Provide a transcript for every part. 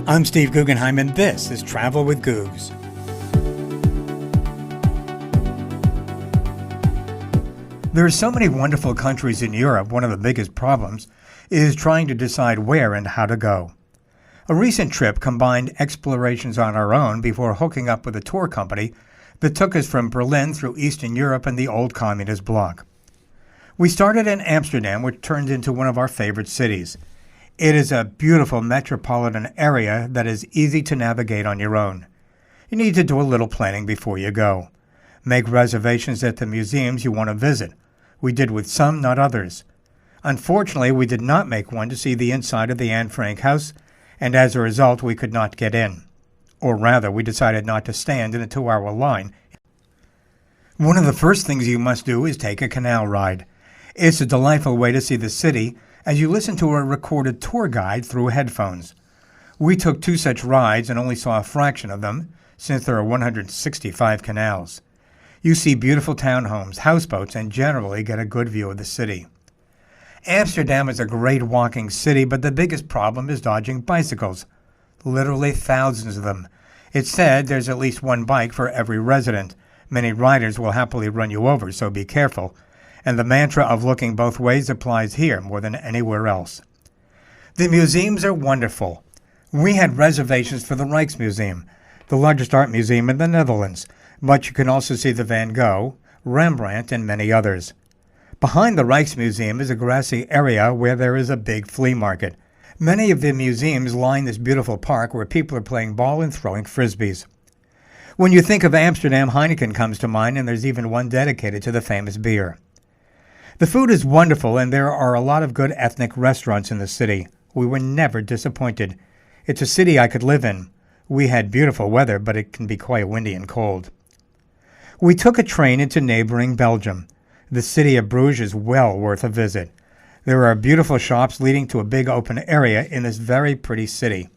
I'm Steve Guggenheim, and this is Travel with Googs. There are so many wonderful countries in Europe. One of the biggest problems is trying to decide where and how to go. A recent trip combined explorations on our own before hooking up with a tour company that took us from Berlin through Eastern Europe and the old communist bloc. We started in Amsterdam, which turned into one of our favorite cities. It is a beautiful metropolitan area that is easy to navigate on your own. You need to do a little planning before you go. Make reservations at the museums you want to visit. We did with some, not others. Unfortunately, we did not make one to see the inside of the Anne Frank house, and as a result, we could not get in. Or rather, we decided not to stand in a 2-hour line. One of the first things you must do is take a canal ride. It's a delightful way to see the city as you listen to a recorded tour guide through headphones. We took 2 such rides and only saw a fraction of them, since there are 165 canals. You see beautiful townhomes, houseboats, and generally get a good view of the city. Amsterdam is a great walking city, but the biggest problem is dodging bicycles. Literally thousands of them. It's said there's at least one bike for every resident. Many riders will happily run you over, so be careful. And the mantra of looking both ways applies here more than anywhere else. The museums are wonderful. We had reservations for the Rijksmuseum, the largest art museum in the Netherlands, but you can also see the Van Gogh, Rembrandt, and many others. Behind the Rijksmuseum is a grassy area where there is a big flea market. Many of the museums line this beautiful park where people are playing ball and throwing frisbees. When you think of Amsterdam, Heineken comes to mind, and there's even one dedicated to the famous beer. The food is wonderful, and there are a lot of good ethnic restaurants in the city. We were never disappointed. It's a city I could live in. We had beautiful weather, but it can be quite windy and cold. We took a train into neighboring Belgium. The city of Bruges is well worth a visit. There are beautiful shops leading to a big open area in this very pretty city.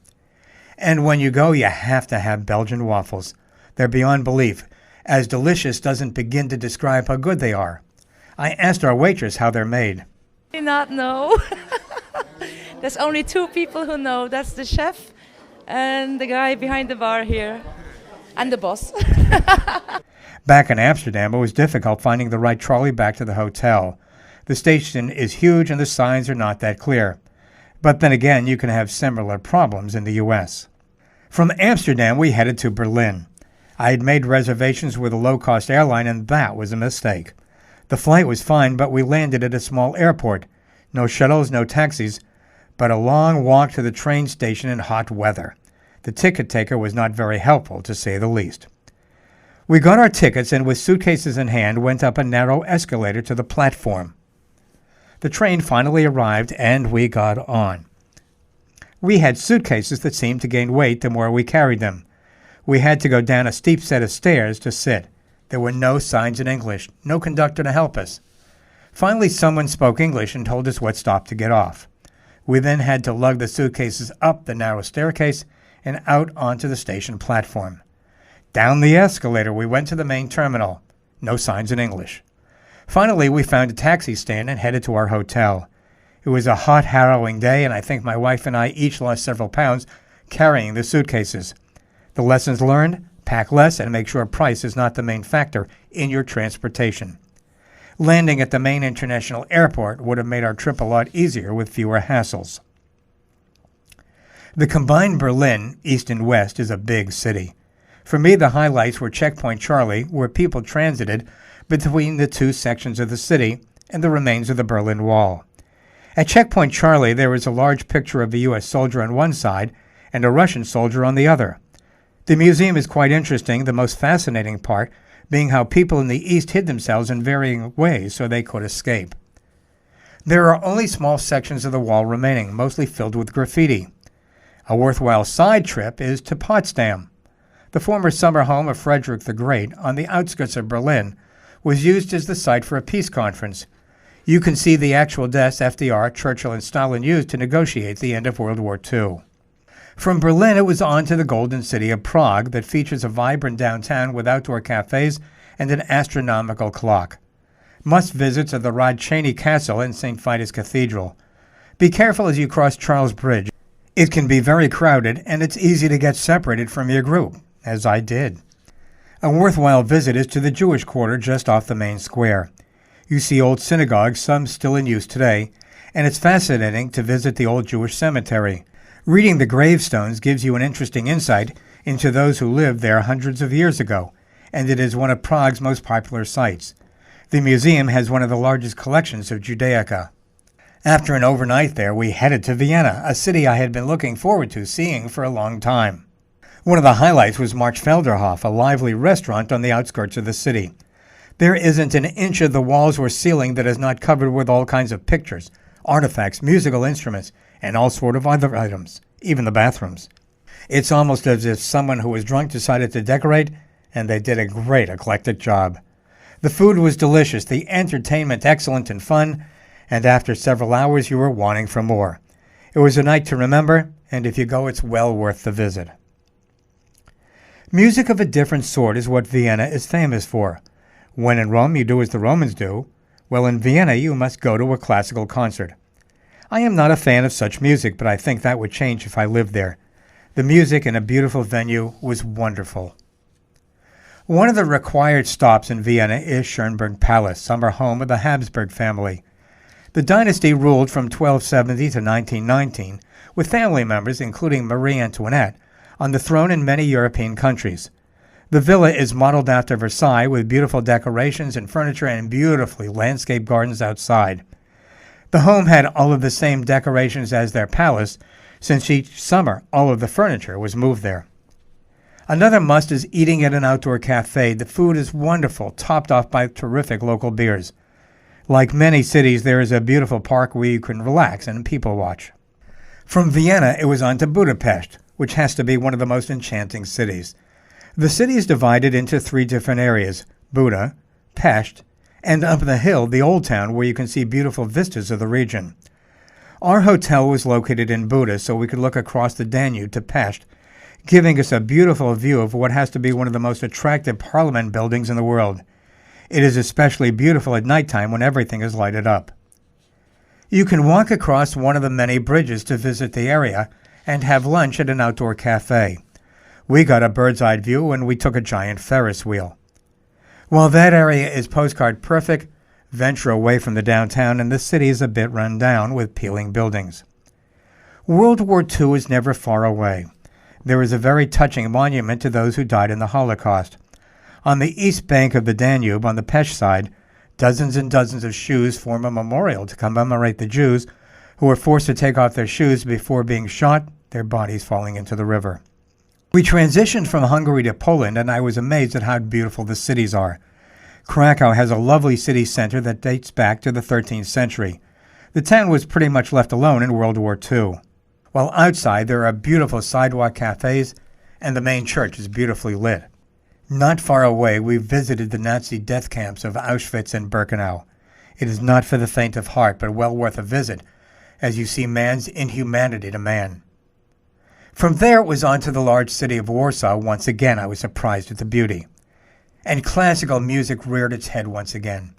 And when you go, you have to have Belgian waffles. They're beyond belief. As delicious doesn't begin to describe how good they are. I asked our waitress how they're made. I do not know. There's only 2 people who know. That's the chef and the guy behind the bar here. And the boss. Back in Amsterdam, it was difficult finding the right trolley back to the hotel. The station is huge and the signs are not that clear. But then again, you can have similar problems in the U.S. From Amsterdam, we headed to Berlin. I had made reservations with a low-cost airline, and that was a mistake. The flight was fine, but we landed at a small airport. No shuttles, no taxis, but a long walk to the train station in hot weather. The ticket taker was not very helpful, to say the least. We got our tickets and with suitcases in hand went up a narrow escalator to the platform. The train finally arrived and we got on. We had suitcases that seemed to gain weight the more we carried them. We had to go down a steep set of stairs to sit. There were no signs in English, no conductor to help us. Finally, someone spoke English and told us what stop to get off. We then had to lug the suitcases up the narrow staircase and out onto the station platform. Down the escalator, we went to the main terminal. No signs in English. Finally, we found a taxi stand and headed to our hotel. It was a hot, harrowing day, and I think my wife and I each lost several pounds carrying the suitcases. The lessons learned: pack less and make sure price is not the main factor in your transportation. Landing at the main international airport would have made our trip a lot easier with fewer hassles. The combined Berlin, East and West, is a big city. For me, the highlights were Checkpoint Charlie, where people transited between the 2 sections of the city, and the remains of the Berlin Wall. At Checkpoint Charlie, there is a large picture of a U.S. soldier on one side and a Russian soldier on the other. The museum is quite interesting, the most fascinating part being how people in the East hid themselves in varying ways so they could escape. There are only small sections of the wall remaining, mostly filled with graffiti. A worthwhile side trip is to Potsdam. The former summer home of Frederick the Great on the outskirts of Berlin was used as the site for a peace conference. You can see the actual desks FDR, Churchill, and Stalin used to negotiate the end of World War II. From Berlin, it was on to the Golden City of Prague that features a vibrant downtown with outdoor cafes and an astronomical clock. Must-visits are the Rod Cheney Castle and St. Vitus Cathedral. Be careful as you cross Charles Bridge. It can be very crowded, and it's easy to get separated from your group, as I did. A worthwhile visit is to the Jewish quarter just off the main square. You see old synagogues, some still in use today, and it's fascinating to visit the old Jewish cemetery. Reading the gravestones gives you an interesting insight into those who lived there hundreds of years ago, and it is one of Prague's most popular sites. The museum has one of the largest collections of Judaica. After an overnight there, we headed to Vienna, a city I had been looking forward to seeing for a long time. One of the highlights was Marktfelderhof, a lively restaurant on the outskirts of the city. There isn't an inch of the walls or ceiling that is not covered with all kinds of pictures, artifacts, musical instruments, and all sort of other items, even the bathrooms. It's almost as if someone who was drunk decided to decorate, and they did a great eclectic job. The food was delicious, the entertainment excellent and fun, and after several hours you were wanting for more. It was a night to remember, and if you go, it's well worth the visit. Music of a different sort is what Vienna is famous for. When in Rome, you do as the Romans do. Well, in Vienna, you must go to a classical concert. I am not a fan of such music, but I think that would change if I lived there. The music in a beautiful venue was wonderful. One of the required stops in Vienna is Schönberg Palace, summer home of the Habsburg family. The dynasty ruled from 1270 to 1919, with family members, including Marie Antoinette, on the throne in many European countries. The villa is modeled after Versailles with beautiful decorations and furniture and beautifully landscaped gardens outside. The home had all of the same decorations as their palace, since each summer all of the furniture was moved there. Another must is eating at an outdoor cafe. The food is wonderful, topped off by terrific local beers. Like many cities, there is a beautiful park where you can relax and people watch. From Vienna, it was on to Budapest, which has to be one of the most enchanting cities. The city is divided into 3 different areas, Buda, Pest, and up the hill, the Old Town, where you can see beautiful vistas of the region. Our hotel was located in Buda, so we could look across the Danube to Pest, giving us a beautiful view of what has to be one of the most attractive parliament buildings in the world. It is especially beautiful at nighttime when everything is lighted up. You can walk across one of the many bridges to visit the area and have lunch at an outdoor cafe. We got a bird's-eye view and we took a giant Ferris wheel. While that area is postcard perfect, venture away from the downtown and the city is a bit run down with peeling buildings. World War II is never far away. There is a very touching monument to those who died in the Holocaust. On the east bank of the Danube, on the Pest side, dozens and dozens of shoes form a memorial to commemorate the Jews who were forced to take off their shoes before being shot, their bodies falling into the river. We transitioned from Hungary to Poland, and I was amazed at how beautiful the cities are. Krakow has a lovely city center that dates back to the 13th century. The town was pretty much left alone in World War II. While outside, there are beautiful sidewalk cafes, and the main church is beautifully lit. Not far away, we visited the Nazi death camps of Auschwitz and Birkenau. It is not for the faint of heart, but well worth a visit, as you see man's inhumanity to man. From there, it was on to the large city of Warsaw. Once again, I was surprised at the beauty. And classical music reared its head once again.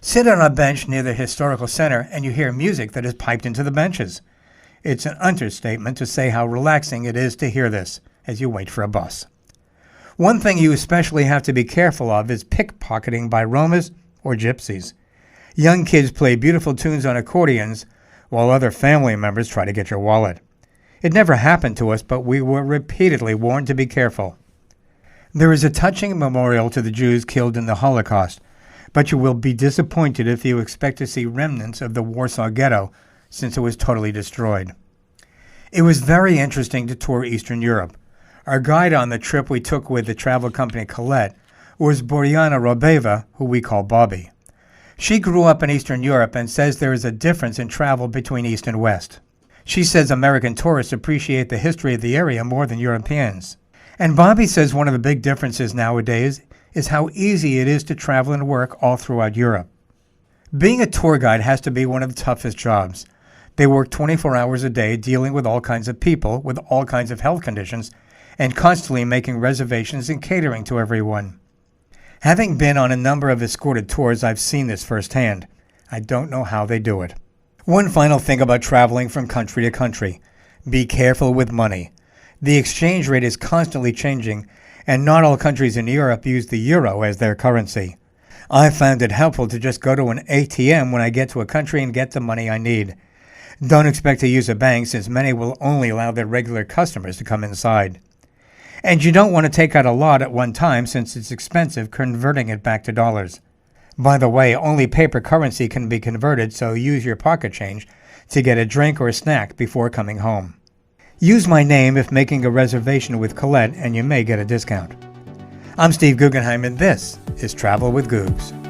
Sit on a bench near the historical center, and you hear music that is piped into the benches. It's an understatement to say how relaxing it is to hear this as you wait for a bus. One thing you especially have to be careful of is pickpocketing by Romas or gypsies. Young kids play beautiful tunes on accordions while other family members try to get your wallet. It never happened to us, but we were repeatedly warned to be careful. There is a touching memorial to the Jews killed in the Holocaust, but you will be disappointed if you expect to see remnants of the Warsaw Ghetto, since it was totally destroyed. It was very interesting to tour Eastern Europe. Our guide on the trip we took with the travel company Colette was Boriana Robeva, who we call Bobby. She grew up in Eastern Europe and says there is a difference in travel between East and West. She says American tourists appreciate the history of the area more than Europeans. And Bobby says one of the big differences nowadays is how easy it is to travel and work all throughout Europe. Being a tour guide has to be one of the toughest jobs. They work 24 hours a day dealing with all kinds of people with all kinds of health conditions and constantly making reservations and catering to everyone. Having been on a number of escorted tours, I've seen this firsthand. I don't know how they do it. One final thing about traveling from country to country. Be careful with money. The exchange rate is constantly changing, and not all countries in Europe use the euro as their currency. I found it helpful to just go to an ATM when I get to a country and get the money I need. Don't expect to use a bank, since many will only allow their regular customers to come inside. And you don't want to take out a lot at one time, since it's expensive converting it back to dollars. By the way, only paper currency can be converted, so use your pocket change to get a drink or a snack before coming home. Use my name if making a reservation with Colette, and you may get a discount. I'm Steve Guggenheim, and this is Travel with Googs.